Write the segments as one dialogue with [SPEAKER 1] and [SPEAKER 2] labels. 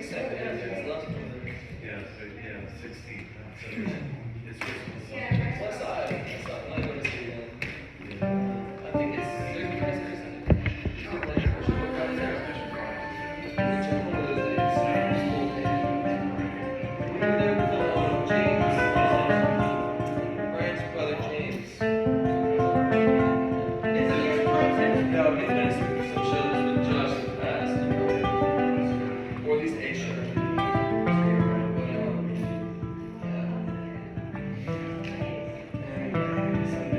[SPEAKER 1] think so, yeah, it's not.
[SPEAKER 2] Yeah, so, yeah, 16. So it's just.
[SPEAKER 1] Plus I'm not going to see them. I think it's, there's a price there, isn't it? You can like, there's a price there. The terminal is full day. We were there with James, Brian's brother James. No, he's been in some shows with Josh in the past. Or at least a show. But, yeah.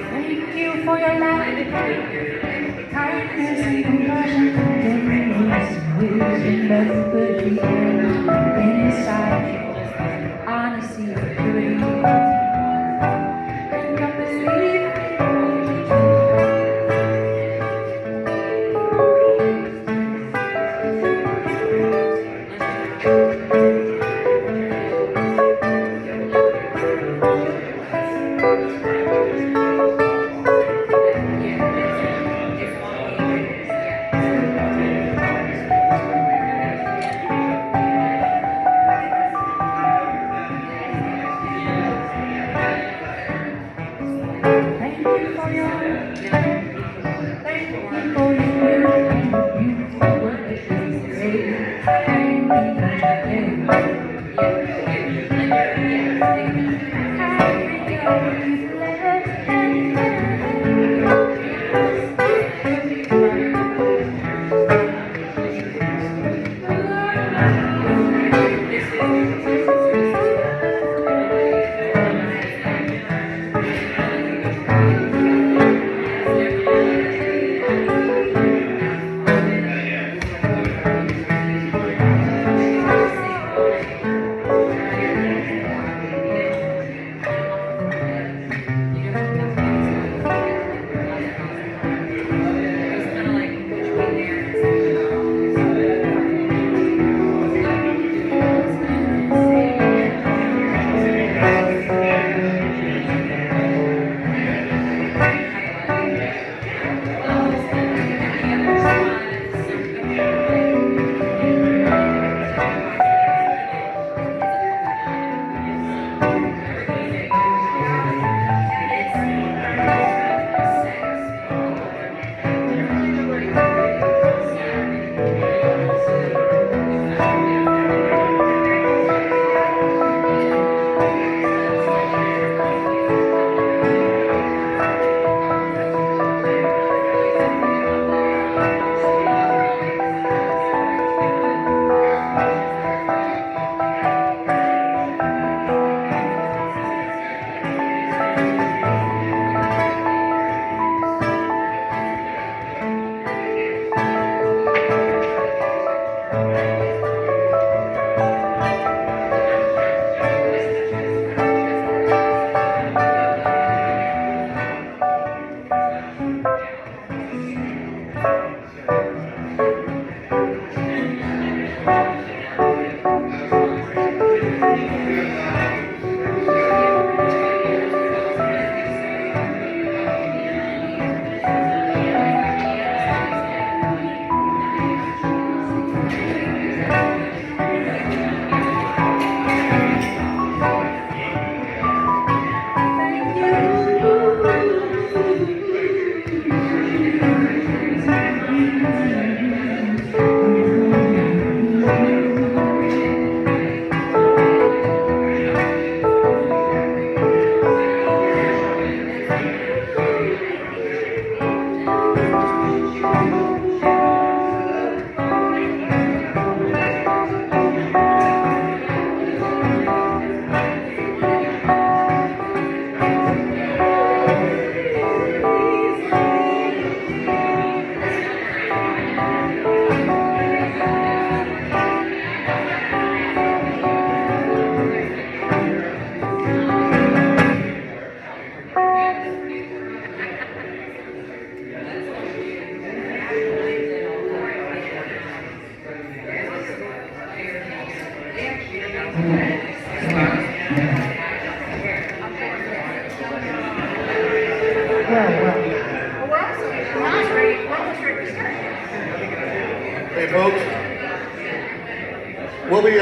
[SPEAKER 3] Thank you for your life, kindness and compassion, forgiveness, wisdom, empathy, and insight, honesty, purity, and I believe.
[SPEAKER 4] Hey folks, we'll be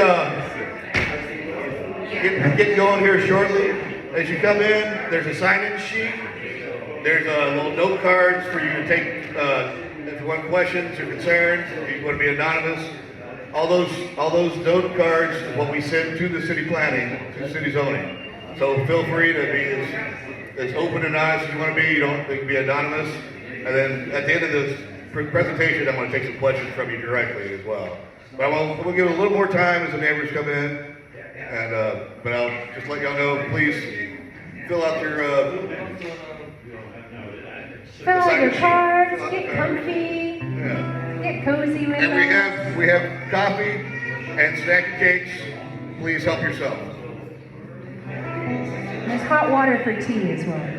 [SPEAKER 4] getting going here shortly. As you come in, there's a sign-in sheet. There's little note cards for you to take if you want questions or concerns, if you want to be anonymous. All those note cards is what we send to the city planning, to city zoning. So feel free to be as open and honest as you want to be. You can be anonymous. And then at the end of this presentation, I'm going to take some questions from you directly as well. But we'll give it a little more time as the neighbors come in. And but I'll just let y'all know, please fill out your
[SPEAKER 3] Fill out your cards, get comfy, get cozy with
[SPEAKER 4] and
[SPEAKER 3] us.
[SPEAKER 4] we have coffee and snack cakes. Please help yourself.
[SPEAKER 3] There's hot water for tea as well.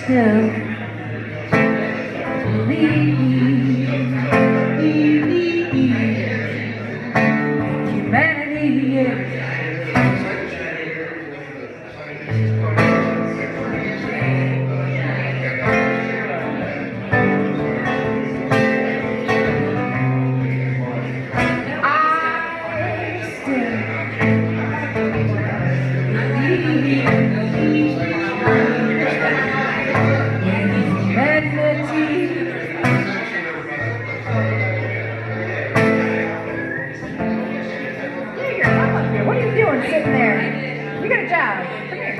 [SPEAKER 3] Still believe humanity is. What are you doing sitting there? You got a job. Come here.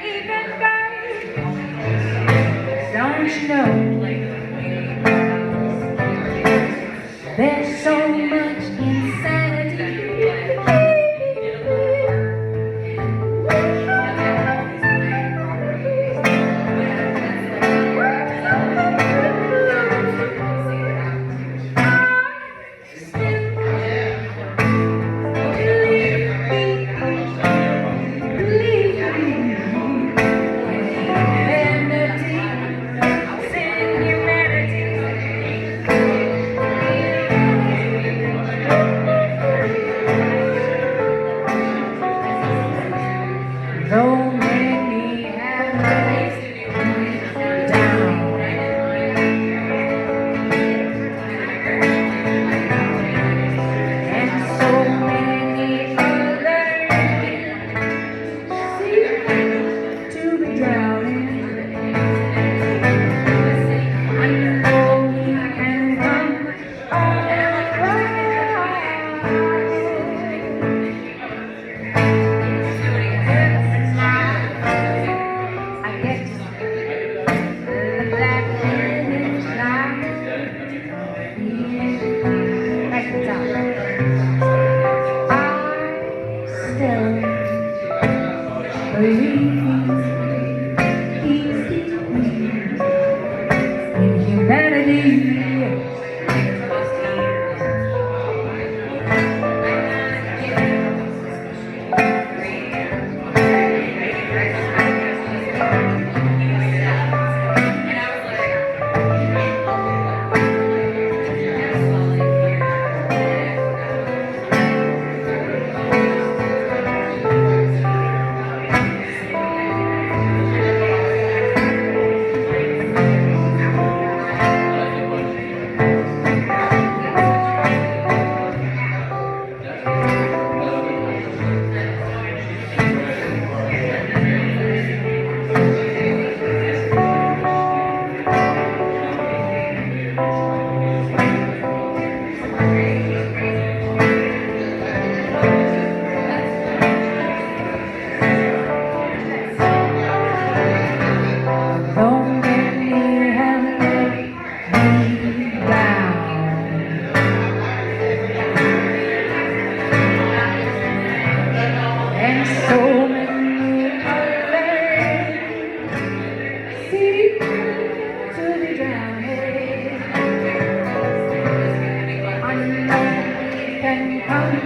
[SPEAKER 3] Even guys, don't you know? There's so much insanity. Don't make me have down. And so many others seem to be drowning. I know we can come all in humanity.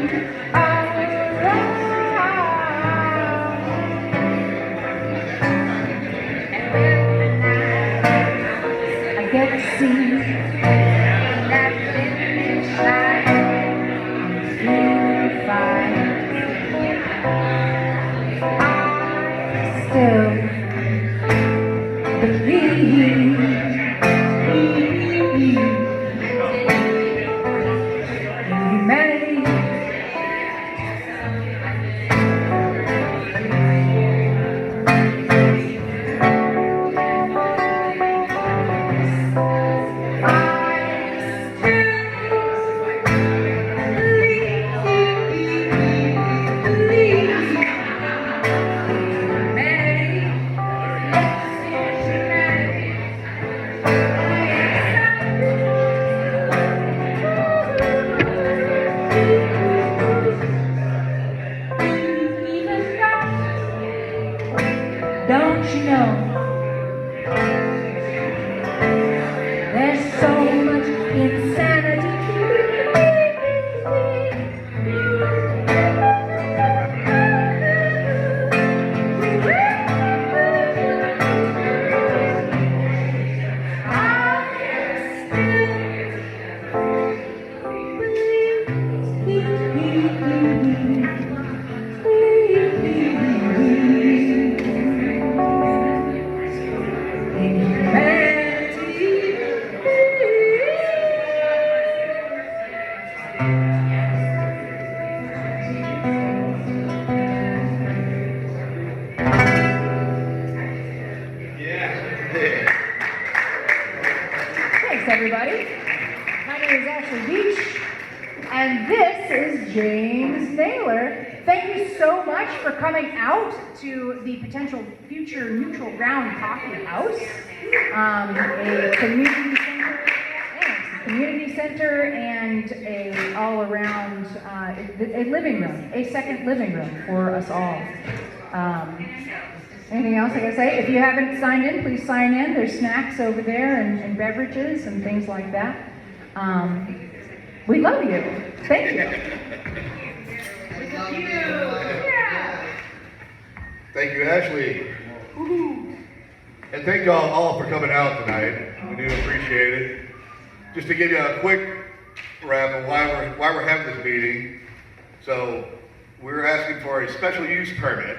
[SPEAKER 3] I get to see that finish line, feel fine. I still believe in humanity. Don't you know there's so much insanity? Thanks, everybody. My name is Ashley Beach, and this is James Naylor. Thank you so much for coming out to the potential future neutral ground Coffeehouse, a community center, and a all-around a living room, a second living room for us all. Anything else I gotta say? If you haven't signed in, please sign in. There's snacks over there and beverages and things like that. We love you. Thank you.
[SPEAKER 4] Thank you, Ashley. And thank you all for coming out tonight. We do appreciate it. Just to give you a quick wrap of why we're having this meeting. So we're asking for a special use permit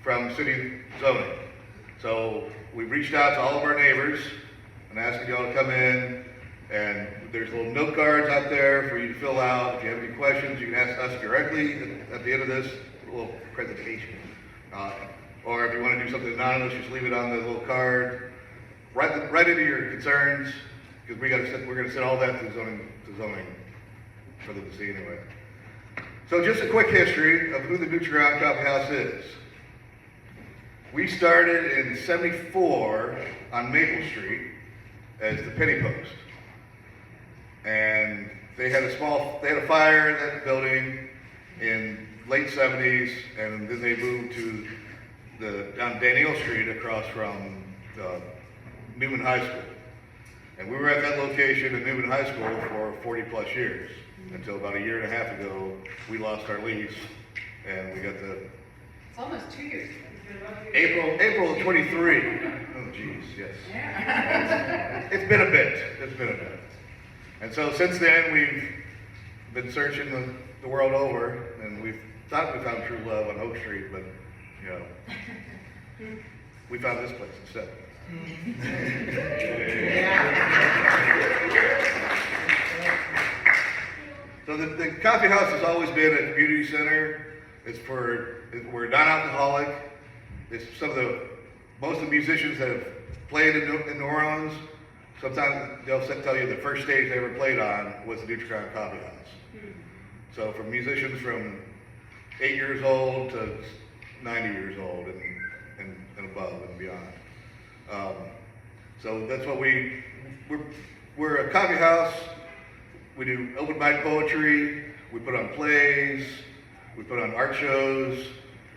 [SPEAKER 4] from city zoning. So we've reached out to all of our neighbors and asking y'all to come in, and there's little note cards out there for you to fill out. If you have any questions, you can ask us directly at the end of this little presentation. Or if you want to do something anonymous, just leave it on the little card. Write into your concerns, because we're going to send all that to zoning for them to see anyway. So just a quick history of who the Neutral Ground Coffeehouse is. We started in '74 on Maple Street as the Penny Post. And they had a fire in that building in late '70s, and then they moved to down Daniel Street across from Newman High School. And we were at that location in Newman High School for 40 plus years, until about a year and a half ago, we lost our lease, and we got
[SPEAKER 5] It's almost 2 years.
[SPEAKER 4] April of 23. Oh geez, yes.
[SPEAKER 5] Yeah.
[SPEAKER 4] It's been a bit. And so since then, we've been searching the world over, and we've thought we found true love on Oak Street, but, you know, we found this place instead. So the Coffee House has always been a community center. We're non-alcoholic. It's most of the musicians that have played in New Orleans, sometimes they'll tell you the first stage they ever played on was the Neutral Ground Coffeehouse. So from musicians from 8 years old to 90 years old and above and beyond. So that's what we're a coffee house. We do open mic poetry. We put on plays. We put on art shows.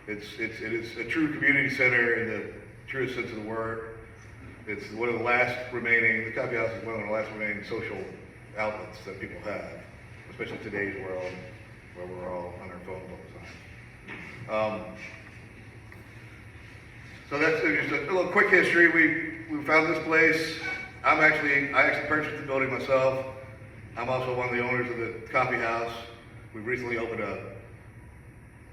[SPEAKER 4] It is a true community center in the truest sense of the word. It's one of the last remaining, the coffee house is one of the last remaining social outlets that people have, especially in today's world. where we're all on our phones all the time. So that's just a little quick history. We found this place. I actually purchased the building myself. I'm also one of the owners of the Coffeehouse. We've recently opened a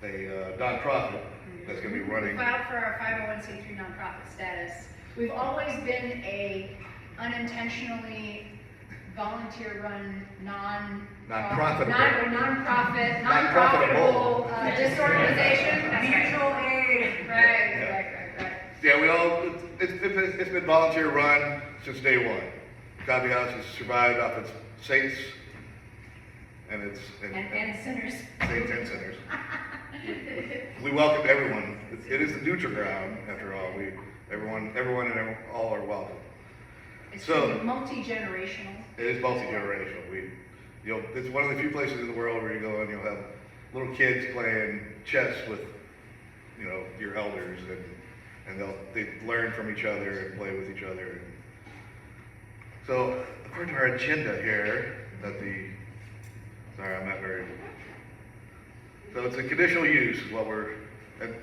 [SPEAKER 4] nonprofit that's going to be running.
[SPEAKER 3] We filed for our 501c3 nonprofit status. We've always been a unintentionally volunteer-run,
[SPEAKER 4] Non-profitable.
[SPEAKER 3] non-profitable disorganization. Mutual aid. Right.
[SPEAKER 4] Yeah, it's been volunteer run since day one. Coffeehouse has survived off its saints and
[SPEAKER 3] sinners.
[SPEAKER 4] Saints and sinners. We welcome everyone. It is the neutral ground, after all. Everyone and all are welcome.
[SPEAKER 3] It's
[SPEAKER 4] So
[SPEAKER 3] multi-generational.
[SPEAKER 4] it is multi-generational. It's one of the few places in the world where you go and you'll have little kids playing chess with, your elders, and they learn from each other and play with each other. So according to our agenda here, so it's a conditional use is what and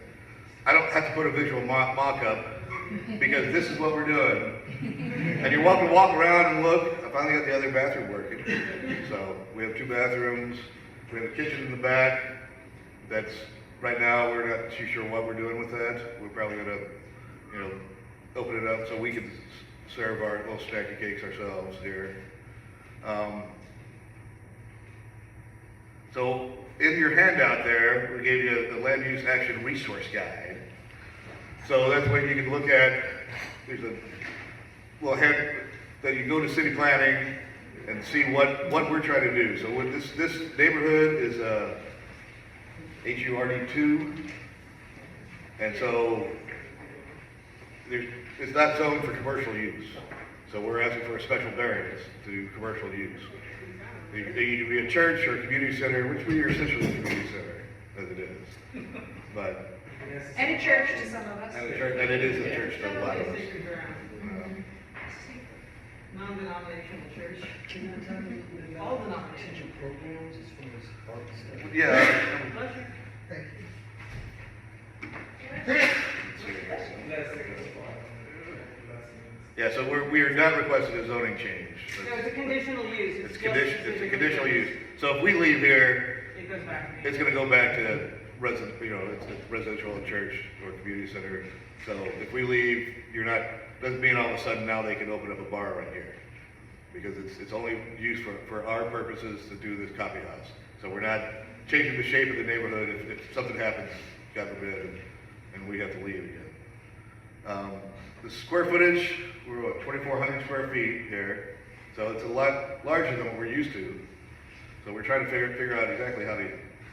[SPEAKER 4] I don't have to put a visual mock-up because this is what we're doing. And you're welcome to walk around and look. I finally got the other bathroom working. So we have 2 bathrooms. We have a kitchen in the back. That's, right now, we're not too sure what we're doing with that. We're probably gonna, open it up so we can serve our little stack of cakes ourselves here. So in your handout there, we gave you the land use action resource guide. So that's what you can look at. There's a little head that you go to city planning and see what we're trying to do. So with this neighborhood is HURD2, and so it's not zoned for commercial use. So we're asking for a special variance to commercial use. They either be a church or a community center, which we are essentially a community center, as it is. But
[SPEAKER 3] And a church to some of us.
[SPEAKER 4] and it is a church to a lot of us.
[SPEAKER 5] Non-denominational church. All denominations.
[SPEAKER 2] Programs as far as arts.
[SPEAKER 4] Yeah. Yeah, so we are not requesting a zoning change.
[SPEAKER 5] No, it's a conditional use.
[SPEAKER 4] It's a conditional use. So if we leave here,
[SPEAKER 5] It goes back.
[SPEAKER 4] it's gonna go back to it's residential and church or community center. So if we leave, doesn't mean all of a sudden now they can open up a bar right here. Because it's only used for our purposes to do this coffee house. So we're not changing the shape of the neighborhood if something happens, God forbid, and we have to leave again. The square footage, we're 2,400 square feet here. So it's a lot larger than what we're used to. So we're trying to figure out exactly how to,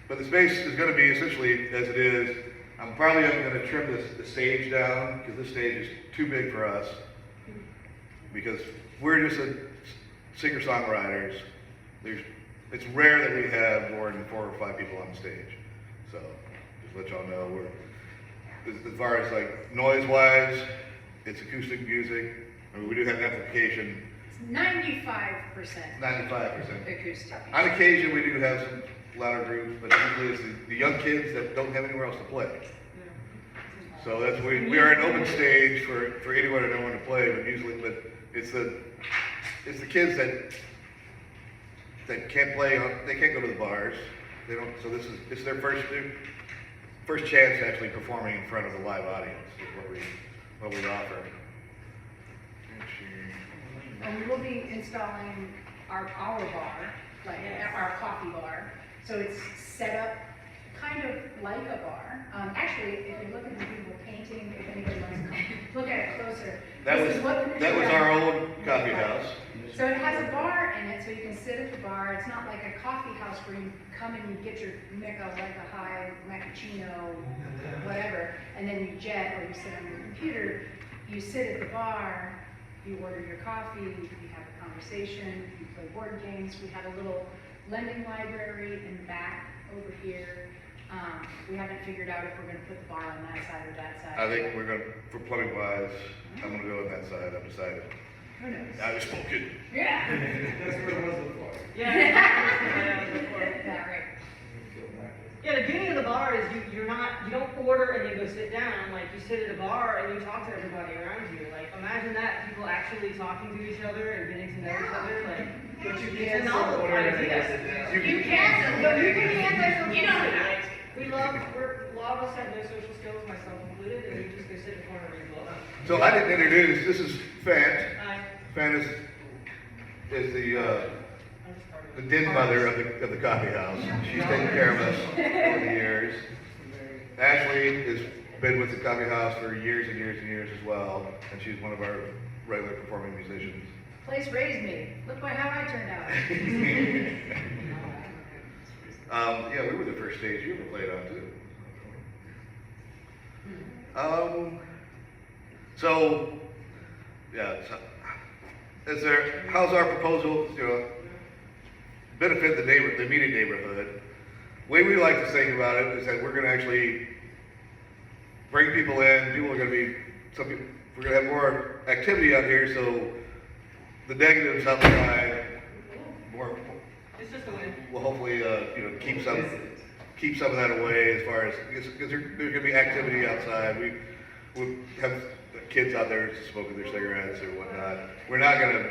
[SPEAKER 4] but the space is going to be essentially as it is. I'm probably going to trim the stage down because this stage is too big for us. Because we're just singer-songwriters. It's rare that we have more than 4 or 5 people on the stage. So just let y'all know, as far as like noise-wise, it's acoustic music. I mean, we do have an amplification.
[SPEAKER 3] 95%.
[SPEAKER 4] 95%.
[SPEAKER 3] Acoustic.
[SPEAKER 4] On occasion, we do have some louder groups, but usually it's the young kids that don't have anywhere else to play. So that's we are an open stage for anyone that don't want to play, but it's the kids that can't play. They can't go to the bars. They don't. So it's their first chance to actually performing in front of a live audience. Is what we offer.
[SPEAKER 3] And we will be installing our bar, like our coffee bar. So it's set up kind of like a bar. Actually, if you look at the beautiful painting, if anybody wants to come look at it closer.
[SPEAKER 4] That was our old coffee house.
[SPEAKER 3] So it has a bar in it, so you can sit at the bar. It's not like a coffee house where you come and you get your like a high macchiato, whatever, and then you jet or you sit on your computer. You sit at the bar, you order your coffee, you have a conversation, you play board games. We have a little lending library in the back over here. We haven't figured out if we're going to put the bar on that side or that side.
[SPEAKER 4] I think we're going to, for plumbing wise, I'm going to go on that side. I've decided.
[SPEAKER 3] Who knows?
[SPEAKER 4] I was spoken.
[SPEAKER 3] Yeah.
[SPEAKER 2] That's where it was before.
[SPEAKER 5] Yeah.
[SPEAKER 3] Yeah, right.
[SPEAKER 5] go sit down, like you sit at a bar and you talk to everybody around you. Like imagine that, people actually talking to each other and getting to know each other. Like it's a novel idea.
[SPEAKER 3] You can't, but you can have those.
[SPEAKER 5] You know that. A lot of us have no social skills, myself included, and we just go sit in the corner and read a book.
[SPEAKER 4] So I didn't introduce, this is Fant.
[SPEAKER 5] Hi.
[SPEAKER 4] Fant is the
[SPEAKER 5] I'm just part of it.
[SPEAKER 4] den mother of the coffee house. She's taken care of us over the years. Ashley has been with the coffee house for years and years and years as well, and she's one of our regular performing musicians.
[SPEAKER 3] Place raised me. Look how I turned out.
[SPEAKER 4] Yeah, we were the first stage you ever played on too. So, yeah. How's our proposal? Benefit the immediate neighborhood. The way we like to think about it is that we're going to actually bring people in. We're going to have more activity out here, so the negatives outside
[SPEAKER 5] It's just a win.
[SPEAKER 4] will hopefully keep some of that away as far as because there's going to be activity outside. We have kids out there smoking their cigarettes or whatnot. We're not going to.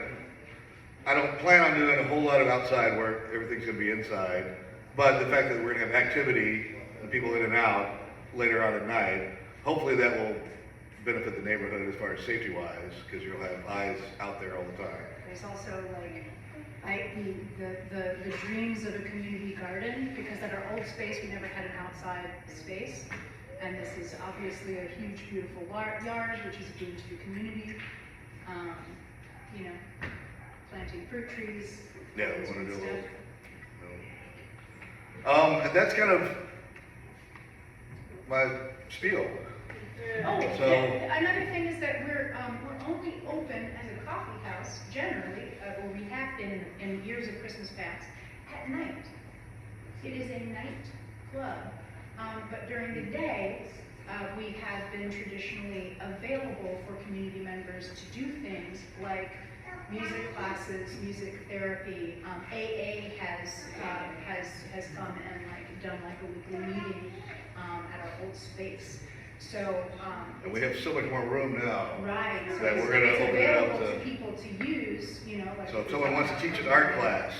[SPEAKER 4] I don't plan on doing a whole lot of outside work. Everything's going to be inside. But the fact that we're going to have activity and people in and out later on at night, hopefully that will benefit the neighborhood as far as safety-wise, because you'll have eyes out there all the time.
[SPEAKER 3] There's also the dreams of a community garden, because at our old space, we never had an outside space. And this is obviously a huge, beautiful yard, which is a boon to the community. Planting fruit trees.
[SPEAKER 4] Yeah,
[SPEAKER 3] all
[SPEAKER 4] we
[SPEAKER 3] this
[SPEAKER 4] want to do
[SPEAKER 3] good
[SPEAKER 4] a little.
[SPEAKER 3] stuff.
[SPEAKER 4] And that's kind of my spiel.
[SPEAKER 3] Oh,
[SPEAKER 4] So-
[SPEAKER 3] another thing is that we're only open as a coffee house generally, or we have been in years of Christmas past, at night. It is a night club, but during the day, we have been traditionally available for community members to do things like music classes, music therapy. AA has come and done a weekly meeting at our old space. So
[SPEAKER 4] And we have so much more room now.
[SPEAKER 3] right. So
[SPEAKER 4] that
[SPEAKER 3] it's,
[SPEAKER 4] we're gonna
[SPEAKER 3] it's
[SPEAKER 4] open it up
[SPEAKER 3] available
[SPEAKER 4] to-
[SPEAKER 3] to people to use.
[SPEAKER 4] So if someone wants to teach an art class,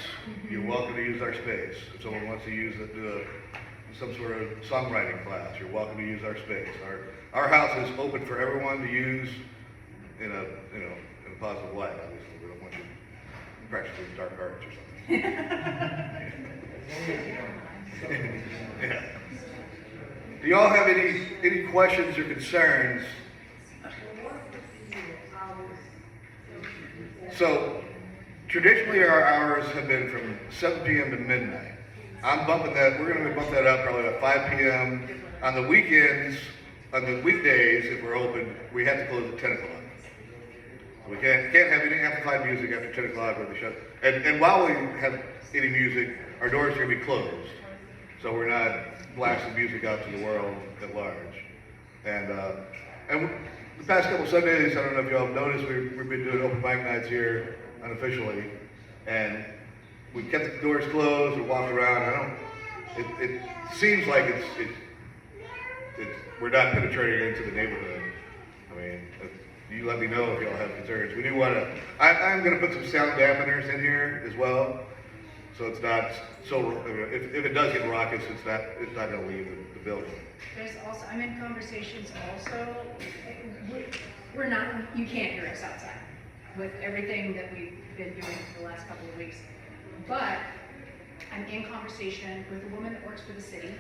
[SPEAKER 4] you're welcome to use our space. If someone wants to do some sort of songwriting class, you're welcome to use our space. Our house is open for everyone to use in a positive light. Obviously, we don't want you practicing dark arts or something. Yeah. Do y'all have any questions or concerns? So, traditionally our hours have been from 7 p.m. to midnight. I'm bumping that, we're going to bump that up probably about 5 p.m. On the weekends, on the weekdays, if we're open, we have to close at 10 o'clock. We can't have any amplified music after 10 o'clock when we shut. And while we have any music, our doors are going to be closed. So we're not blasting music out to the world at large. And the past couple Sundays, I don't know if y'all have noticed, we've been doing open mic nights here unofficially. And we kept the doors closed and walked around. It seems like we're not penetrating into the neighborhood. I mean, you let me know if y'all have concerns. We do want to, I'm going to put some sound dampeners in here as well. So it's not so, if it does get raucous, it's not going to leave the building.
[SPEAKER 3] There's also, I'm in conversations also, we're not, you can't hear us outside with everything that we've been doing for the last couple of weeks. But I'm in conversation with a woman that works for the city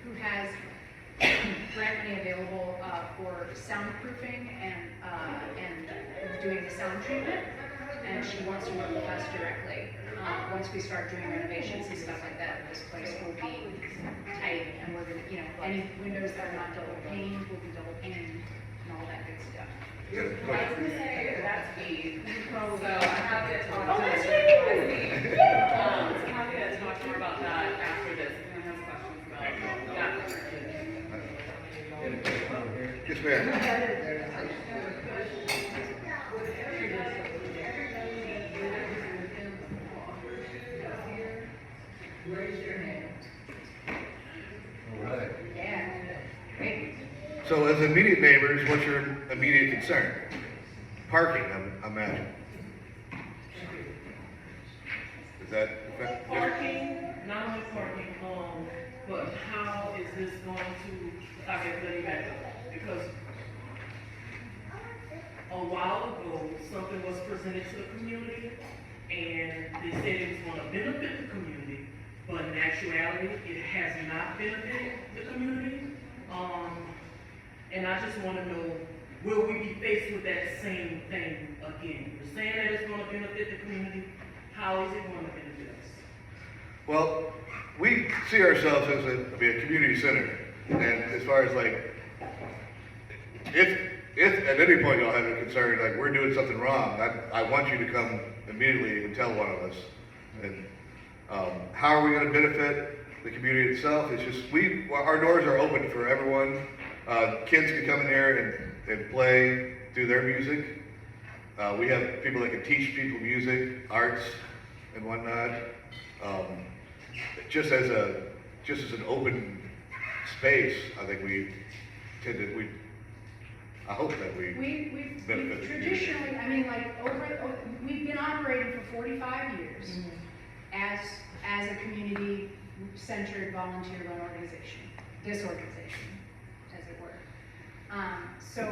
[SPEAKER 3] who has grant money available for soundproofing and doing the sound treatment. And she wants to work with us directly. Once we start doing renovations and stuff like that, this place will be tight, and we're gonna, any windows that are not double paned will be double paned and all that good stuff.
[SPEAKER 4] Yeah,
[SPEAKER 6] I was gonna say, that's me. So I'm happy to talk
[SPEAKER 3] Oh,
[SPEAKER 6] to
[SPEAKER 3] that's
[SPEAKER 6] you.
[SPEAKER 3] you! Yeah!
[SPEAKER 6] I'm happy to talk more about that after this. If anyone has questions about that.
[SPEAKER 4] Yes, ma'am.
[SPEAKER 3] Yeah. Great.
[SPEAKER 4] So as immediate neighbors, what's your immediate concern? Parking, I imagine. Is that?
[SPEAKER 7] Parking, not only parking, but how is this going to, I guess, let me back up, because a while ago, something was presented to the community, and they said it was going to benefit the community, but in actuality, it has not benefited the community. And I just want to know, will we be faced with that same thing again? You're saying that it's going to benefit the community. How is it going to benefit us?
[SPEAKER 4] Well, we see ourselves as a community center, and as far as like, if at any point y'all have a concern, like we're doing something wrong, I want you to come immediately and tell one of us. And how are we going to benefit the community itself? It's just our doors are open for everyone. Kids can come in here and play, do their music. We have people that can teach people music, arts, and whatnot. Just as an open space, I think I hope that
[SPEAKER 3] We've
[SPEAKER 4] benefit the community.
[SPEAKER 3] traditionally, I mean, like, we've been operating for 45 years as a community-centered, volunteer-run organization, disorganization, as it were. So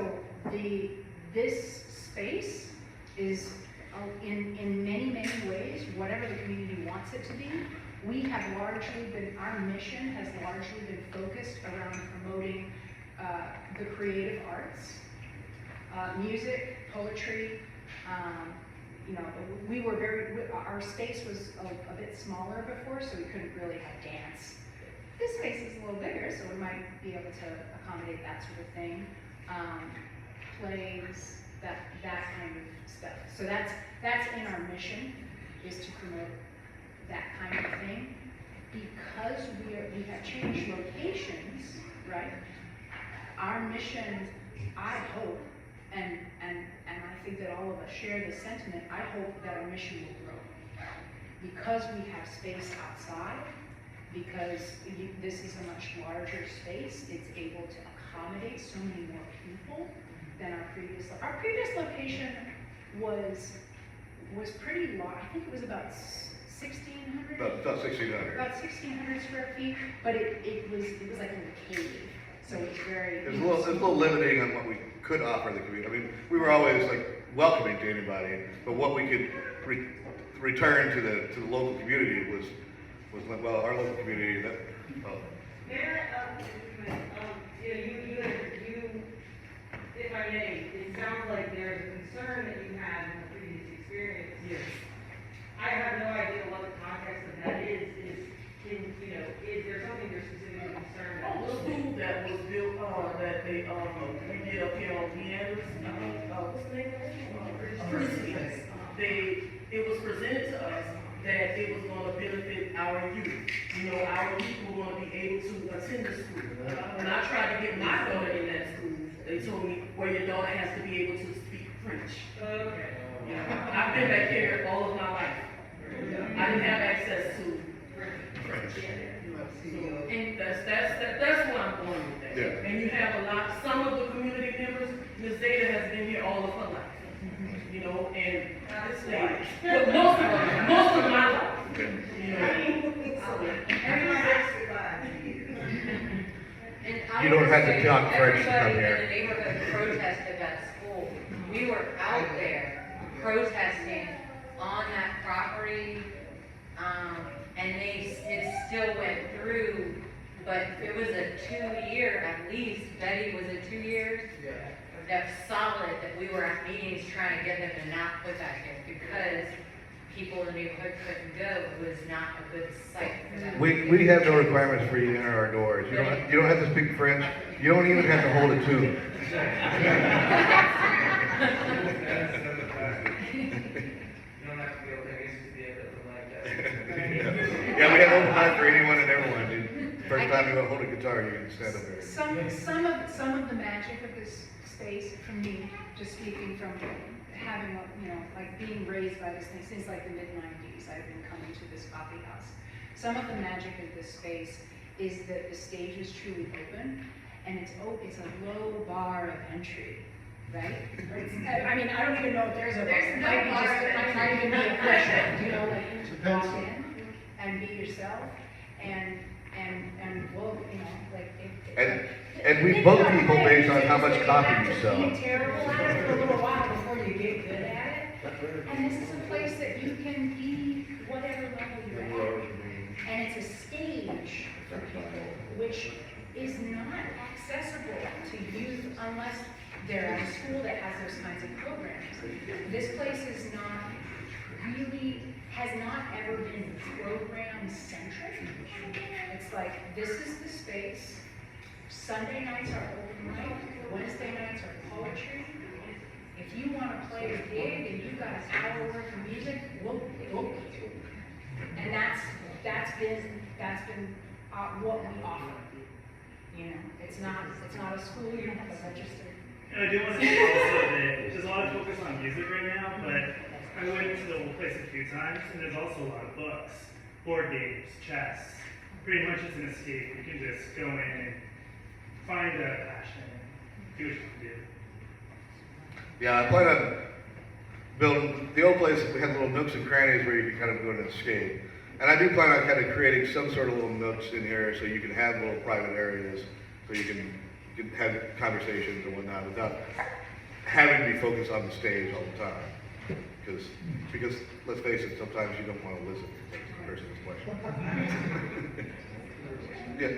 [SPEAKER 3] this space is, in many, many ways, whatever the community wants it to be. We have largely been, our mission has largely been focused around promoting the creative arts, music, poetry. Our space was a bit smaller before, so we couldn't really have dance. This space is a little bigger, so we might be able to accommodate that sort of thing. Plays, that kind of stuff. So that's in our mission, is to promote that kind of thing. Because we have changed locations, right? Our mission, I hope, and I think that all of us share this sentiment, I hope that our mission will grow. Because we have space outside, because this is a much larger space, it's able to accommodate so many more people than our previous location was pretty large. I think it was about 1,600.
[SPEAKER 4] About 1,600.
[SPEAKER 3] About 1,600 square feet, but it was like in a cave, so it's very.
[SPEAKER 4] It's a little limiting on what we could offer the community. I mean, we were always like welcoming to anybody, but what we could return to the local community was like, well, our local community that.
[SPEAKER 5] If I may, it sounds like there's a concern that you had in the previous experience.
[SPEAKER 7] Yes.
[SPEAKER 5] I have no idea what the context of that is there something you're specifically concerned
[SPEAKER 7] The
[SPEAKER 5] about?
[SPEAKER 7] school that was built, that we did up here on Leander's, what's the name of it? Christmas. It was presented to us that it was going to benefit our youth. Our youth were going to be able to attend the school. When I tried to get my daughter in that school, they told me, well, your daughter has to be able to speak French.
[SPEAKER 5] Okay.
[SPEAKER 7] I've been back here all of my life. I didn't have access to French. And that's where I'm going with that.
[SPEAKER 4] Yeah.
[SPEAKER 7] And you have some of the community members, Ms. Zeta has been here all of her life. And this lady, but most of my life.
[SPEAKER 5] Everyone has to buy.
[SPEAKER 8] And
[SPEAKER 4] You don't have to
[SPEAKER 8] I
[SPEAKER 4] talk French to come
[SPEAKER 8] everybody
[SPEAKER 4] here.
[SPEAKER 8] in the neighborhood protested that school. We were out there protesting on that property, and it still went through, but it was a 2-year, at least, Betty, was it 2 years? Yeah. That's solid, that we were at meetings trying to get them to not put that here, because people in the neighborhood couldn't go. It was not a good site for them.
[SPEAKER 4] We have no requirements for you to enter our doors. You don't have to speak French. You don't even have to hold a tune.
[SPEAKER 2] You don't have to be able to be able to like that.
[SPEAKER 4] Yeah, we have open mic for anyone and everyone, dude. First time you want to hold a guitar, you can stand up there.
[SPEAKER 3] Some of the magic of this space, for me, just speaking from having, like being raised by this thing since like the mid-90s, I've been coming to this coffee house. Some of the magic of this space is that the stage is truly open, and it's a low bar of entry, right? I mean, I don't even know if there's
[SPEAKER 8] There's no
[SPEAKER 3] might be
[SPEAKER 8] bar
[SPEAKER 3] just,
[SPEAKER 8] of
[SPEAKER 3] it might not
[SPEAKER 8] entry.
[SPEAKER 3] even be a question, you know, like, you just walk in and be yourself, and well, you know, like,
[SPEAKER 4] And we vote people based on how much coffee you sell.
[SPEAKER 3] Be terrible at it for a little while before you get good at it. And this is a place that you can be whatever level you're at. And it's a stage for people, which is not accessible to youth unless they're at a school that has those kinds of programs. This place is not really, has not ever been program centric. It's like, this is the space. Sunday nights are open mic, Wednesday nights are poetry. If you want to play a gig and you've got an hour worth of music, we'll book you. And that's been what we offer. You know, it's not a school, you don't have a register.
[SPEAKER 2] And I do want to say also that there's a lot of focus on music right now, but I went to the old place a few times, and there's also a lot of books, board games, chess. Pretty much it's an escape. You can just go in and find a passion and do what you can do.
[SPEAKER 4] Yeah, I plan on building, the old place, we had little nooks and crannies where you could kind of go and escape. And I do plan on kind of creating some sort of little nooks in here so you can have little private areas, so you can have conversations and whatnot without having to be focused on the stage all the time. Because let's face it, sometimes you don't want to listen to the person's question. Yeah.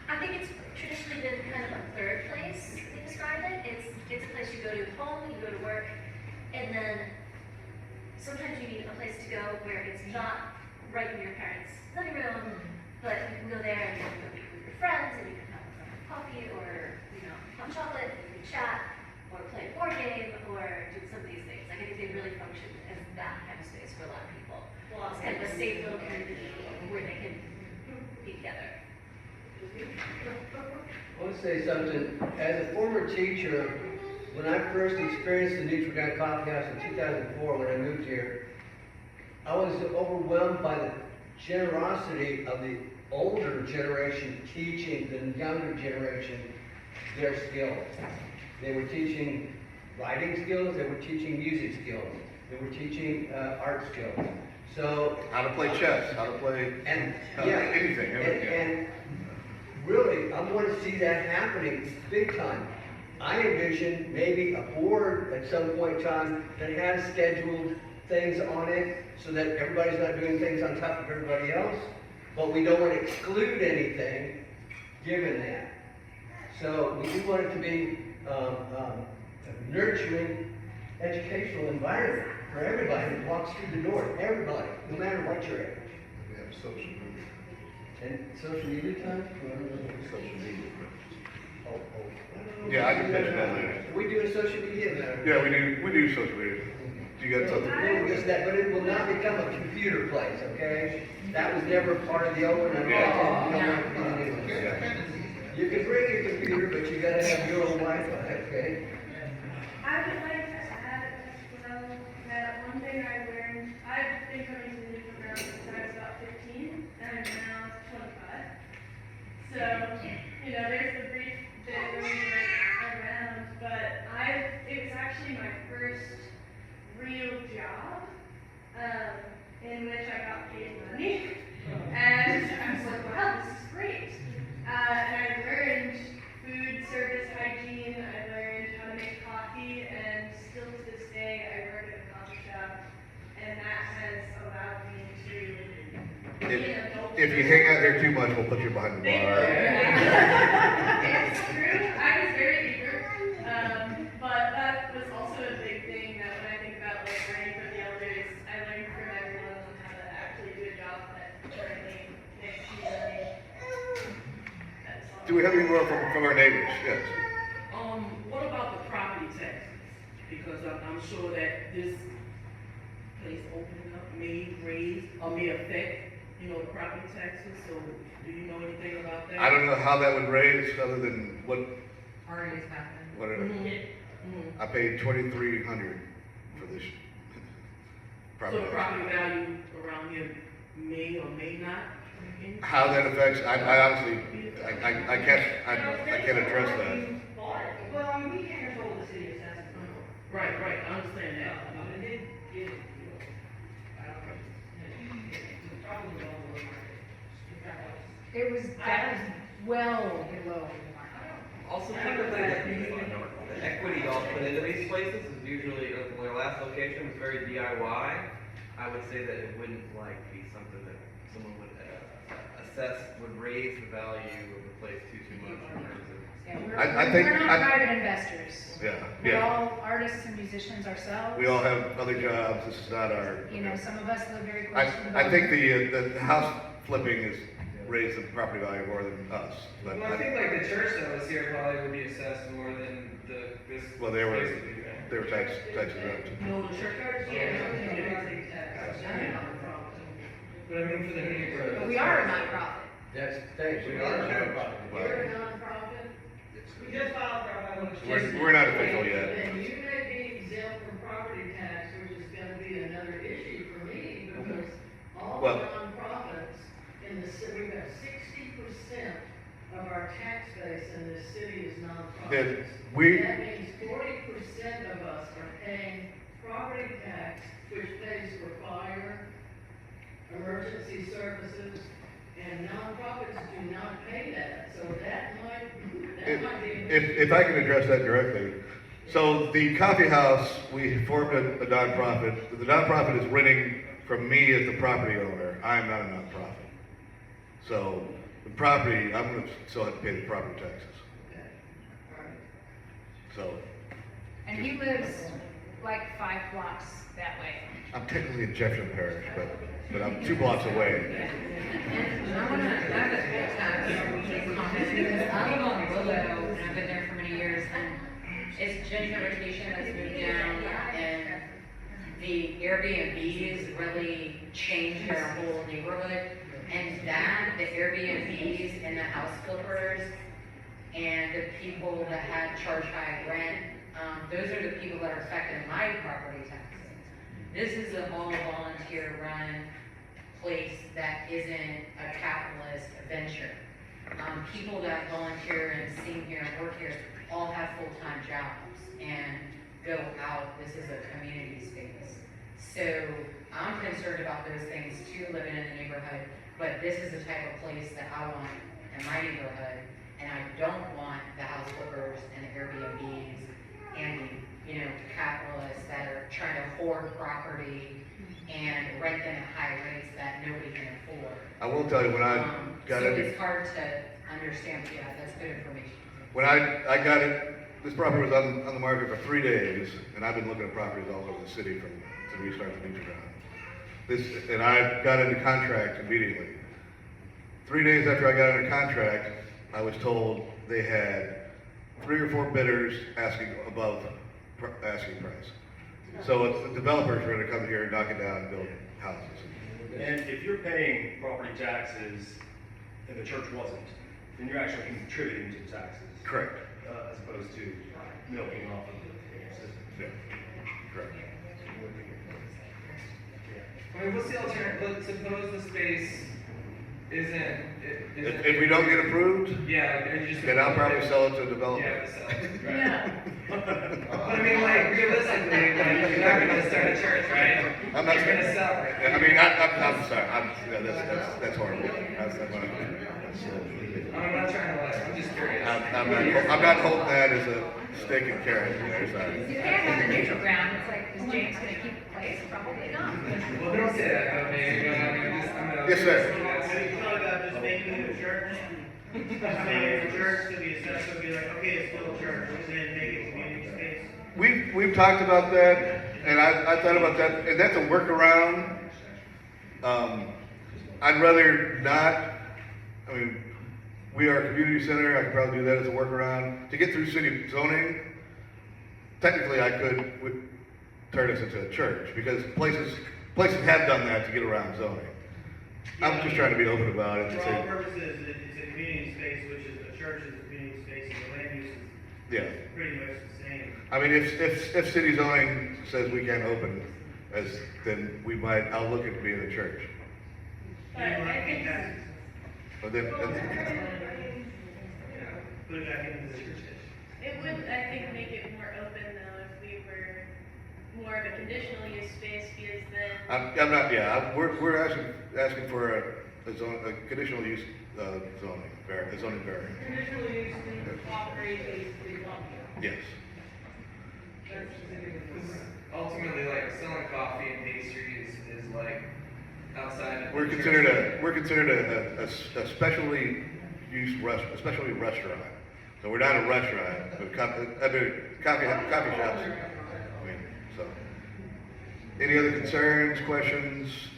[SPEAKER 9] I think it's traditionally been kind of a third place you describe it. It's a place you go to home, you go to work, and then sometimes you need a place to go where it's not right in your parents' living room, but you can go there and you can go meet with your friends and you can have a cup of coffee or, you know, hot chocolate, and you can chat, or play a board game, or do some of these things. Like, I think they really function as that kind of space for a lot of people. Well, it's kind of a safe little community where they can be together.
[SPEAKER 10] I want to say something. As a former teacher, when I first experienced the Neutral Gun Coffeehouse in 2004, when I moved here, I was overwhelmed by the generosity of the older generation teaching the younger generation their skills. They were teaching writing skills, they were teaching music skills, they were teaching art skills. So
[SPEAKER 4] How to play chess, how to play anything.
[SPEAKER 10] and really, I want to see that happening big time. I envision maybe a board at some point in time that has scheduled things on it so that everybody's not doing things on top of everybody else, but we don't want to exclude anything given that. So we do want it to be a nurturing educational environment for everybody that walks through the door. Everybody, no matter what your age.
[SPEAKER 4] We have social media.
[SPEAKER 10] And social media time?
[SPEAKER 4] Social media.
[SPEAKER 10] I don't know.
[SPEAKER 4] Yeah, I can mention that later.
[SPEAKER 10] Are we doing social media now?
[SPEAKER 4] Yeah, we do social media. Do you got something?
[SPEAKER 10] Just that, but it will not become a computer place, okay? That was never part of the open objective.
[SPEAKER 4] Yeah.
[SPEAKER 10] You can bring your computer, but you gotta have your own Wi-Fi, okay?
[SPEAKER 11] I would like to add as well that one thing I learned, I've been coming to the neutral ground since I was about 15, and I'm now 25. So, you know, there's the brief bit where we were around, but it was actually my first real job, in which I got paid money, and I was like, wow, this is great. And I learned food service hygiene, I learned how to make coffee, and still to this day I work at a coffee shop, and that has allowed me to be an adult.
[SPEAKER 4] If you hang out here too much, we'll put you behind the bar.
[SPEAKER 11] It's true, I was very eager, but that was also a big thing that when I think about like learning from the elders, I learned from everyone on how to actually do a job that currently makes me money.
[SPEAKER 4] Do we have any more from our neighbors? Yes.
[SPEAKER 7] What about the property taxes? Because I'm sure that this place opening up may raise or may affect, you know, the property taxes. So do you know anything about that?
[SPEAKER 4] I don't know how that would raise other than what,
[SPEAKER 8] Already is happening.
[SPEAKER 4] whatever.
[SPEAKER 7] Mm-hmm.
[SPEAKER 4] I paid $2,300 for this
[SPEAKER 7] So
[SPEAKER 4] property.
[SPEAKER 7] the property value around here may or may not
[SPEAKER 4] how that affects, I honestly, I can't address that.
[SPEAKER 5] Well, I mean, we can't control the city assessment.
[SPEAKER 7] Right, I understand that.
[SPEAKER 3] It was, that was well below.
[SPEAKER 1] Also, typically, the equity y'all put into these places is usually, their last location was very DIY. I would say that it wouldn't be something that someone would assess, would raise the value of the place too much in terms of.
[SPEAKER 3] Yeah,
[SPEAKER 4] I think-
[SPEAKER 3] we're not private investors.
[SPEAKER 4] Yeah,
[SPEAKER 3] We're
[SPEAKER 4] yeah.
[SPEAKER 3] all artists and musicians ourselves.
[SPEAKER 4] We all have other jobs, this is not our.
[SPEAKER 3] You know, some of us live very close to the
[SPEAKER 4] I think
[SPEAKER 3] building.
[SPEAKER 4] the house flipping has raised the property value more than us, but.
[SPEAKER 1] Well, I think the church that was here probably would be assessed more than this.
[SPEAKER 4] Well, they were
[SPEAKER 1] place would be, right?
[SPEAKER 4] taxed it up too.
[SPEAKER 7] No, the church,
[SPEAKER 1] But I mean, for the neighborhood.
[SPEAKER 3] But we are a nonprofit.
[SPEAKER 10] That's, thanks, we are a nonprofit.
[SPEAKER 3] We're a nonprofit.
[SPEAKER 5] We just filed for our.
[SPEAKER 4] We're not official yet.
[SPEAKER 12] And you may be exempt from property tax, which is gonna be another issue for me, because all
[SPEAKER 4] Well-
[SPEAKER 12] the nonprofits in the city, we've got 60% of our tax base in this city is nonprofits. That means 40% of us are paying property tax, which pays for fire, emergency services, and nonprofits do not pay that, so that might be.
[SPEAKER 4] If I can address that directly. So the Coffeehouse, we formed a nonprofit. The nonprofit is renting from me as the property owner. I am not a nonprofit. So the property, I'm gonna still have to pay the property taxes. So
[SPEAKER 3] And he lives like 5 blocks that way.
[SPEAKER 4] I'm technically in Jefferson Parish, but I'm 2 blocks away.
[SPEAKER 8] And I want to, I have a quick comment, because I live on Willow, and I've been there for many years, and it's gentrification that's moved down, and the Airbnbs really changed their whole neighborhood, and that, the Airbnbs and the house flippers, and the people that had charge high rent, those are the people that are affecting my property taxes. This is a all volunteer run place that isn't a capitalist venture. People that volunteer and sing here and work here all have full-time jobs and go out. This is a community space. So I'm concerned about those things too, living in the neighborhood, but this is the type of place that I want in my neighborhood, and I don't want the house flippers and the Airbnbs and the, capitalists that are trying to hoard property and rent them at high rates that nobody can afford.
[SPEAKER 4] I will tell you, when I got
[SPEAKER 8] So
[SPEAKER 4] it,
[SPEAKER 8] it's hard to understand, yeah, that's good information.
[SPEAKER 4] when I got it, this property was on the market for 3 days, and I've been looking at properties all over the city to restart the beach ground. And I got into contract immediately. 3 days after I got into contract, I was told they had 3 or 4 bidders asking above asking price. So the developers are gonna come here and knock it down and build houses.
[SPEAKER 13] And if you're paying property taxes and the church wasn't, then you're actually contributing to the taxes.
[SPEAKER 4] Correct.
[SPEAKER 13] As opposed to milking off of the system.
[SPEAKER 4] Yeah, correct.
[SPEAKER 1] I mean, what's the alternative? Suppose the space isn't.
[SPEAKER 4] If we don't get approved,
[SPEAKER 1] Yeah, and you just.
[SPEAKER 4] then I'll probably sell it to a developer.
[SPEAKER 1] Yeah, sell it. Right.
[SPEAKER 3] Yeah.
[SPEAKER 1] But I mean, realistically, you're not gonna start a church, right?
[SPEAKER 4] I'm not
[SPEAKER 1] You're gonna sell it.
[SPEAKER 4] I mean, I'm sorry, that's horrible.
[SPEAKER 1] I'm not trying to I'm just curious.
[SPEAKER 4] I'm not holding that as a stick and carrot there,
[SPEAKER 3] You
[SPEAKER 4] sorry.
[SPEAKER 3] can't have a neutral ground. It's like, is James gonna keep the place? Probably not.
[SPEAKER 1] Well, don't say that, I mean,
[SPEAKER 4] Yes, sir.
[SPEAKER 2] Have you thought about just making it a church? Just making it a church, so the assessor would be like, okay, it's still a church, and then make it community space.
[SPEAKER 4] We've talked about that, and I thought about that, and that's a workaround. I'd rather not, I mean, we are a community center, I could probably do that as a workaround. To get through city zoning, technically I could turn this into a church, because places have done that to get around zoning. I'm just trying to be open about it.
[SPEAKER 2] For all purposes, it's a community space, which is, a church is a community space, and the land use
[SPEAKER 4] Yeah.
[SPEAKER 2] is pretty much the same.
[SPEAKER 4] I mean, if city zoning says we can't open, then I'll look at being a church.
[SPEAKER 11] But I think
[SPEAKER 4] But then,
[SPEAKER 2] Put it back into the church.
[SPEAKER 11] It would, I think, make it more open though if we were more of a conditional use space because then.
[SPEAKER 4] I'm not, yeah, we're asking for a conditional use, zoning variance.
[SPEAKER 5] Conditional use to operate basically coffee.
[SPEAKER 4] Yes.
[SPEAKER 1] Ultimately, like selling coffee and pastries is like outside of.
[SPEAKER 4] We're considered a specialty use especially restaurant. So we're not a restaurant, but coffee shops. I mean, so. Any other concerns, questions?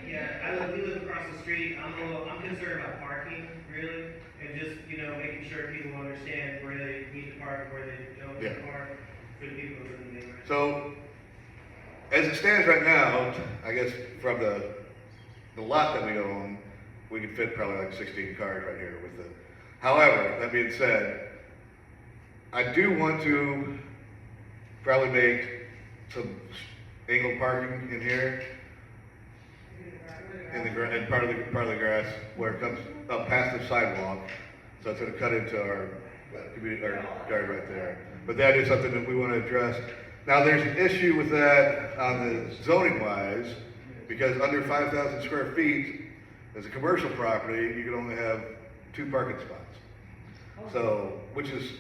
[SPEAKER 2] Yeah, we live across the street. I'm concerned about parking, really, and just, making sure people understand where they need to park, where they don't need to park, for the people who live in the neighborhood.
[SPEAKER 4] So, as it stands right now, I guess from the lot that we own, we could fit probably like 16 cars right here with the. However, that being said, I do want to probably make some angled parking in here, in part of the grass where it comes up past the sidewalk. So it's going to cut into our yard right there. But that is something that we want to address. Now there's an issue with that on the zoning wise, because under 5,000 square feet, as a commercial property, you can only have 2 parking spots. So, which is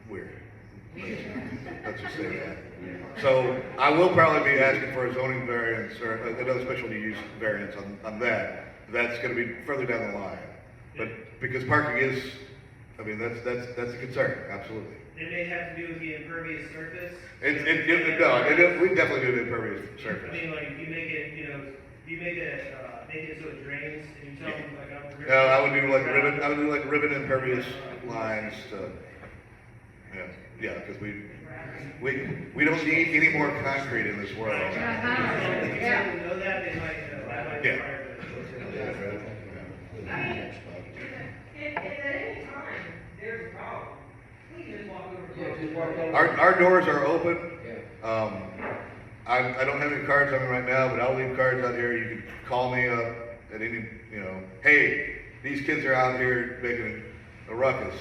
[SPEAKER 4] weird. Let's just say that. So I will probably be asking for a zoning variance or another specialty use variance on that. That's going to be further down the line. But because parking is, I mean, that's a concern, absolutely.
[SPEAKER 2] It may have to do with the impervious surface.
[SPEAKER 4] We definitely do the impervious surface.
[SPEAKER 2] I mean, like, if you make it, make it so it drains, and you tell them, like,
[SPEAKER 4] No, I would do like ribbon impervious lines to, because we don't need any more concrete in this world.
[SPEAKER 2] If people know that, they might
[SPEAKER 4] Yeah.
[SPEAKER 5] I mean, if at any time there's a problem, we can just walk over.
[SPEAKER 4] Our doors are open. I don't have any cards on me right now, but I'll leave cards out here. You can call me up at any, hey, these kids are out here making a ruckus,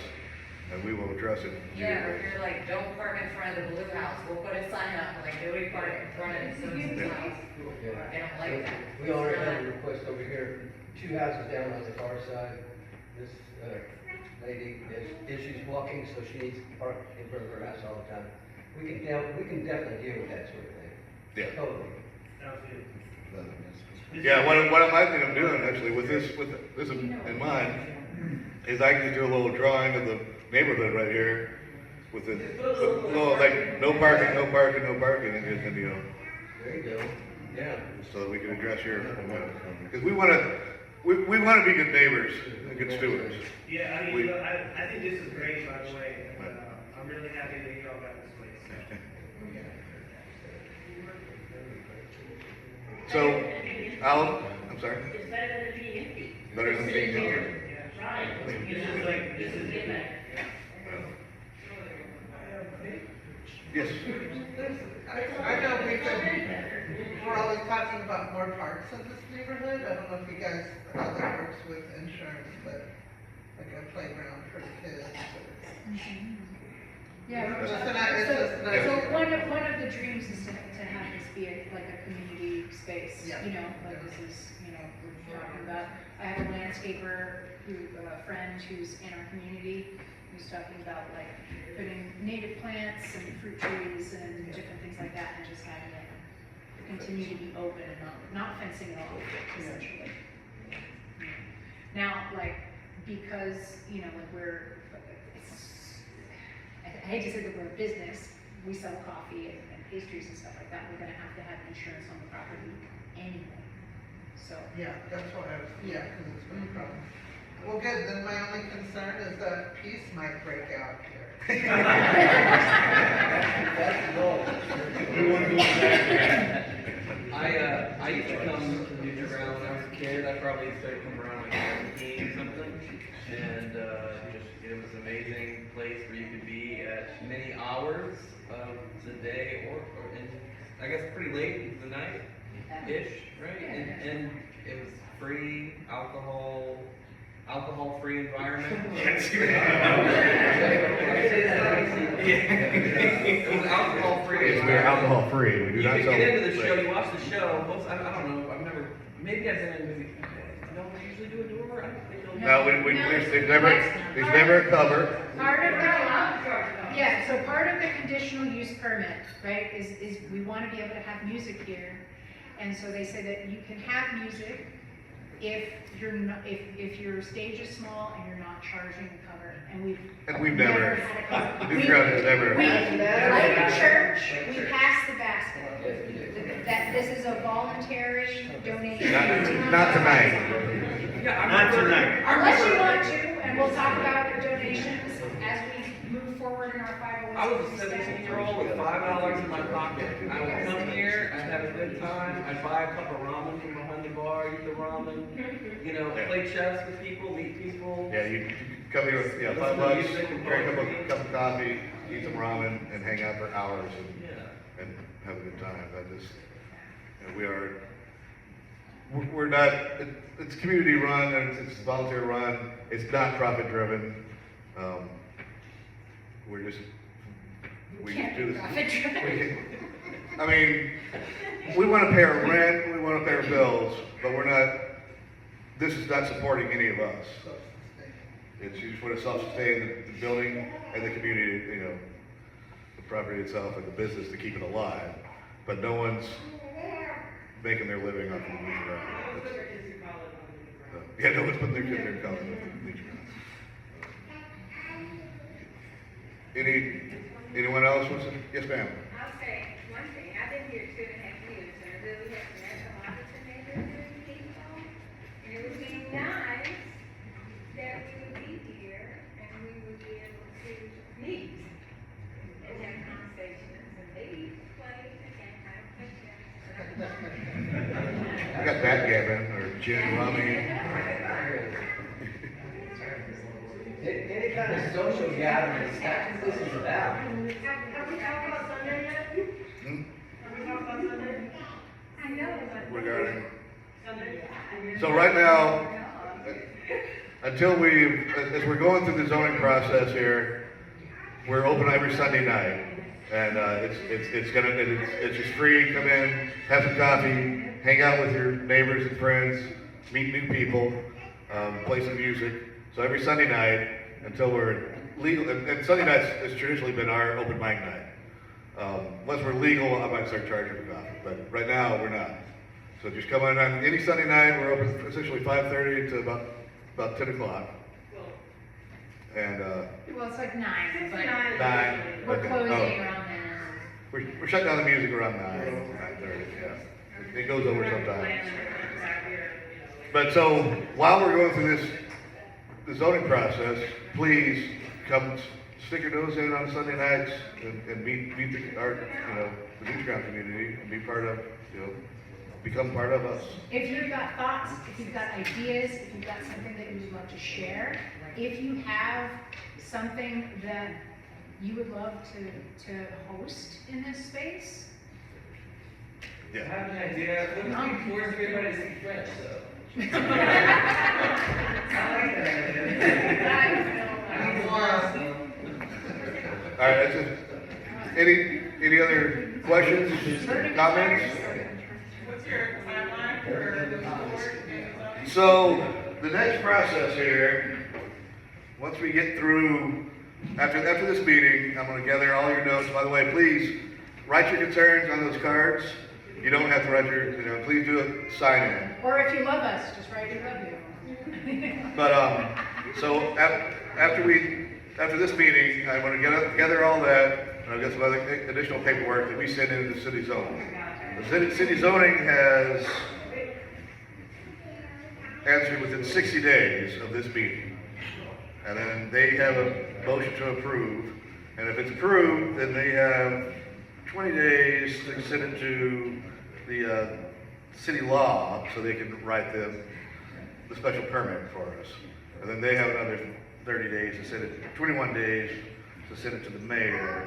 [SPEAKER 4] and we will address it.
[SPEAKER 8] Yeah, or you're like, don't park in front of the blue house, we'll put a sign up, like, nobody park in front of so-and-so's house. They don't like that.
[SPEAKER 10] We already have a request over here, 2 houses down on the far side. This lady has issues walking, so she needs to park in front of her house all the time. We can definitely deal with that sort of thing.
[SPEAKER 4] Yeah.
[SPEAKER 10] Totally.
[SPEAKER 4] Yeah, what I might think of doing actually with this in mind is I can do a little drawing of the neighborhood right here with the little like no parking, and
[SPEAKER 10] There you go. Yeah.
[SPEAKER 4] so that we can address your because we want to be good neighbors and good stewards.
[SPEAKER 2] Yeah, I mean, I think this is great, by the way. I'm really happy that you all got this place.
[SPEAKER 4] So, I'm sorry.
[SPEAKER 11] It's better than it being empty.
[SPEAKER 4] Better than being empty.
[SPEAKER 11] Right.
[SPEAKER 2] This is
[SPEAKER 4] Yes.
[SPEAKER 14] I know we're always talking about more parks in this neighborhood. I don't know if you guys, how that works with insurance, but like a playground for the kids.
[SPEAKER 3] Yeah.
[SPEAKER 14] It's just an idea.
[SPEAKER 3] So one of the dreams is to have this be like a community space.
[SPEAKER 14] Yeah.
[SPEAKER 3] Like this is, we're talking about. I have a landscaper a friend who's in our community who's talking about like putting native plants and fruit trees and different things like that and just having it continue to be open and not fencing it off, essentially. Now, like, because, I hate to say that we're a business, we sell coffee and pastries and stuff like that, we're gonna have to have insurance on the property anyway, so.
[SPEAKER 14] Yeah, that's what I was, because it's been a problem. Well, good, then my only concern is that peace might break out here.
[SPEAKER 10] That's the goal.
[SPEAKER 13] We want to go back.
[SPEAKER 1] I used to come to Neutral Ground when I was a kid. I probably started coming around like 17 or something. And it was an amazing place where you could be at many hours of the day or in, I guess, pretty late into the night-ish, right? And it was free, alcohol-free environment. It was alcohol-free.
[SPEAKER 4] Yes, we are alcohol free. We do
[SPEAKER 1] You
[SPEAKER 4] not
[SPEAKER 1] can
[SPEAKER 4] sell.
[SPEAKER 1] get into the show, you watch the show, most, I don't know, maybe I've been in a movie, don't we usually do a door? I don't think they'll.
[SPEAKER 4] No, there's never a cover.
[SPEAKER 3] Part of the, yeah, so part of the conditional use permit, right, is we want to be able to have music here. And so they say that you can have music if you're not, if your stage is small and you're not charging a cover. And we've never had a cover.
[SPEAKER 4] The new crowd has never.
[SPEAKER 3] Like a church, we pass the basket. That this is a voluntary donation.
[SPEAKER 4] Not tonight.
[SPEAKER 1] Not tonight.
[SPEAKER 3] Unless you want to, and we'll talk about the donations as we move forward in our 501c.
[SPEAKER 1] I was a 17-year-old with $5 in my pocket. I would come here, I'd have a good time, I'd buy a cup of ramen from behind the bar, eat the ramen, play chess with people, meet people.
[SPEAKER 4] Yeah, you come here with, $5, drink a cup of coffee, eat some ramen, and hang out for hours and have a good time. We're not, it's community run, and it's volunteer run, it's not profit driven. We do this. I mean, we want to pay our rent, we want to pay our bills, but this is not supporting any of us. It's just want to self-sustain the building and the community, the property itself and the business to keep it alive. But no one's making their living off of the music around. Yeah, no one's putting their kids in college off the music around. Anyone else wants to? Yes, ma'am.
[SPEAKER 15] I'll say one thing. I've been here 2.5 years, and I really have met a lot of the neighborhood people. And it would be nice that we would be here and we would be able to meet and have conversations and maybe play the game. I don't think
[SPEAKER 4] I got backgammon or gin rummy.
[SPEAKER 10] Any kind of social gathering, that's what this is about.
[SPEAKER 11] Have we talked about Sunday yet? Have we talked about Sunday?
[SPEAKER 15] I know, but.
[SPEAKER 4] Regarding.
[SPEAKER 11] Sunday?
[SPEAKER 4] So right now, until as we're going through the zoning process here, we're open every Sunday night. And it's just free, come in, have some coffee, hang out with your neighbors and friends, meet new people, play some music. So every Sunday night, until we're legal, and Sunday nights has traditionally been our open mic night. Once we're legal, I might start charging for coffee, but right now, we're not. So just come on any Sunday night, we're open essentially 5:30 to about 10 o'clock. And,
[SPEAKER 3] Well, it's like 9, but
[SPEAKER 4] 9.
[SPEAKER 3] we're
[SPEAKER 4] Okay.
[SPEAKER 3] closing around 9.
[SPEAKER 4] We're shutting down the music around 9:30, yeah. It goes over sometimes. But so, while we're going through the zoning process, please come stick your nose in on Sunday nights and meet the beach ground community and be part of, become part of us.
[SPEAKER 3] If you've got thoughts, if you've got ideas, if you've got something that you would love to share, if you have something that you would love to host in this space.
[SPEAKER 1] I have an idea. Let's be forced everybody to speak French, though. I like that idea.
[SPEAKER 4] All right, that's it. Any other questions, comments?
[SPEAKER 11] What's your timeline for the board and
[SPEAKER 4] So, the next process here, once we get through, after this meeting, I'm going to gather all your notes. By the way, please write your concerns on those cards. You don't have to write please do a sign in.
[SPEAKER 3] Or if you love us, just write we love you.
[SPEAKER 4] But, so after this meeting, I'm going to gather all that, and I've got some other additional paperwork that we send into the city zoning. The city zoning has answered within 60 days of this meeting. And then they have a motion to approve. And if it's approved, then they have 20 days to send it to the city law so they can write the special permit for us. And then they have another 30 days to send it, 21 days to send it to the mayor.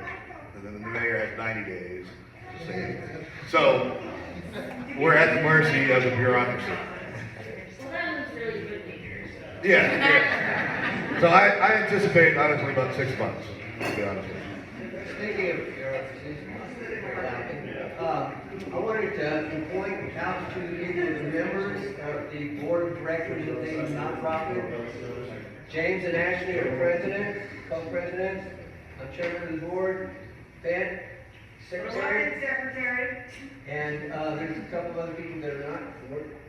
[SPEAKER 4] And then the mayor has 90 days to send it. So we're at the mercy of the bureaucracy. Yeah. So I anticipate honestly about 6 months, to be honest with you.
[SPEAKER 10] Speaking of I wanted to point out to you the members of the board of directors of the nonprofit. James and Ashley are president, co-presidents. I'm chairman of the board. Ben, secretary.
[SPEAKER 5] Secretary.
[SPEAKER 10] And there's a couple other people that are not.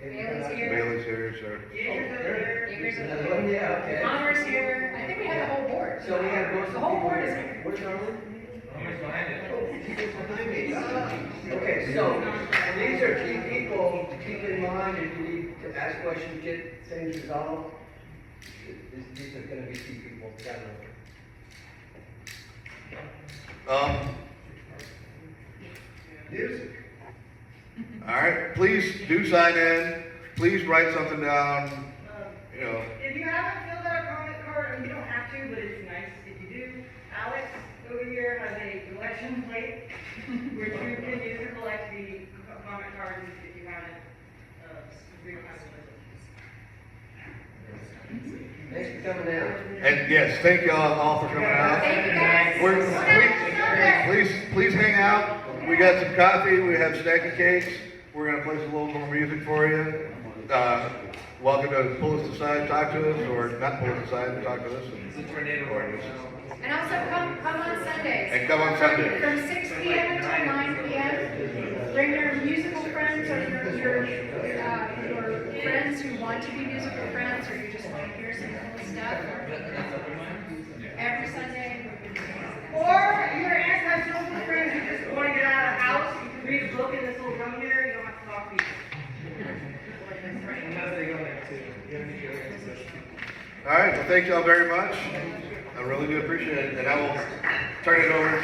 [SPEAKER 3] Bailey's here.
[SPEAKER 4] Bailey's here, sir.
[SPEAKER 3] Neighbors are
[SPEAKER 10] Another one,
[SPEAKER 3] here.
[SPEAKER 10] yeah, okay.
[SPEAKER 3] Connor's here. I think we have the whole board.
[SPEAKER 10] So we have most of
[SPEAKER 3] The whole board is here.
[SPEAKER 10] Where's Harlan?
[SPEAKER 1] behind it.
[SPEAKER 10] Behind me. Okay, so these are key people to keep in mind if you need to ask questions, get things resolved. These are gonna be key people.
[SPEAKER 4] Music. All right, please do sign in. Please write something down. You know.
[SPEAKER 5] If you haven't filled out a comment card, and you don't have to, but it's nice if you do, Alex over here has a collection plate, which you can use to collect the comment cards if you haven't, if you don't have to.
[SPEAKER 10] Thanks for coming out.
[SPEAKER 4] And yes, thank you all for coming out.
[SPEAKER 3] Thank you guys.
[SPEAKER 4] Please hang out. We got some coffee. We have snack and cakes. We're gonna play some little more music for you. Welcome to pull us aside, talk to us, or not pull us aside and talk to us.
[SPEAKER 3] And also come on Sundays.
[SPEAKER 4] And come on Sundays.
[SPEAKER 3] From 6 p.m. until 9 p.m. Bring your musical friends or your friends who want to be musical friends, or you just want to hear some cool stuff. Every Sunday.
[SPEAKER 5] Or your anti-social friends who just want to get out of the house, you can read a book in this little room here, you don't have to talk to people.
[SPEAKER 4] All right, well, thank you all very much. I really do appreciate it. And I will turn it over to